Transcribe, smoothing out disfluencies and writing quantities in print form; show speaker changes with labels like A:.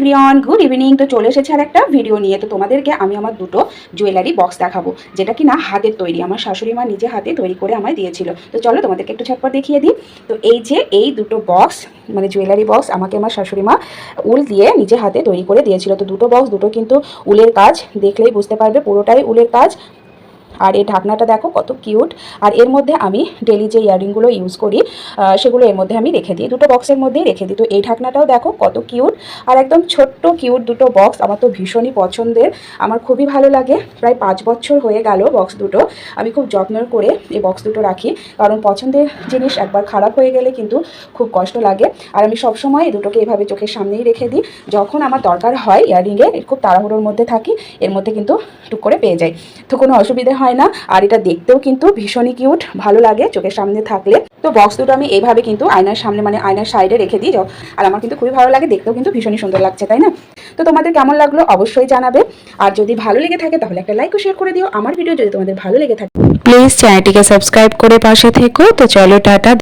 A: Everyone, good evening. তো চলে এসেছে আর একটা ভিডিও নিয়ে। তো তোমাদেরকে আমি আমার দুটো জুয়েলারি বক্স দেখাবো, যেটা কি না হাতের তৈরি, আমার শাশুড়ি মা নিজে হাতে তৈরি করে আমায় দিয়েছিল। তো চলো তোমাদেরকে একটু ঝটপট দেখিয়ে দিই। তো এই যে এই দুটো বক্স, মানে জুয়েলারি বক্স, আমাকে আমার শাশুড়ি মা উল দিয়ে নিজে হাতে তৈরি করে দিয়েছিল। তো দুটো বক্স, দুটো কিন্তু উলের কাজ, দেখলেই বুঝতে পারবে পুরোটাই উলের কাজ। আর এই ঢাকনাটা দেখো কত কিউট। আর এর মধ্যে আমি ডেলি যে ইয়াররিংগুলো ইউজ করি সেগুলো এর মধ্যে আমি রেখে দিই, দুটো বক্সের মধ্যেই রেখে দিই। তো এই ঢাকনাটাও দেখো কত কিউট, আর একদম ছোট্ট কিউট দুটো বক্স। আমার তো ভীষণই পছন্দের, আমার খুবই ভালো লাগে। প্রায় 5 বছর হয়ে গেল বক্স দুটো আমি খুব যত্ন করে এই বক্স দুটো রাখি, কারণ পছন্দের জিনিস একবার খারাপ হয়ে গেলে কিন্তু খুব কষ্ট লাগে। আর আমি সবসময় এই দুটোকে এভাবে চোখের সামনেই রেখে দিই, যখন আমার দরকার হয় ইয়াররিংয়ে, খুব তাড়াহুড়োর মধ্যে থাকি, এর মধ্যে কিন্তু টুক করে পেয়ে যাই, তো কোনো অসুবিধা হয় না। আর এটা দেখতেও কিন্তু ভীষণই কিউট, ভালো লাগে চোখের সামনে থাকলে। তো বক্স দুটো আমি এইভাবে কিন্তু আয়নার সামনে, মানে আয়নার সাইডে রেখে দিই, আর আমার কিন্তু খুবই ভালো লাগে, দেখতেও কিন্তু ভীষণই সুন্দর লাগছে, তাই না? তো তোমাদের কেমন লাগলো অবশ্যই জানাবে। আর যদি ভালো লেগে থাকে তাহলে একটা লাইক ও শেয়ার করে দিও। আমার ভিডিও যদি তোমাদের ভালো লেগে থাকে প্লিজ চ্যানেলটিকে সাবস্ক্রাইব করে পাশে থেকো। তো চলো টাটা।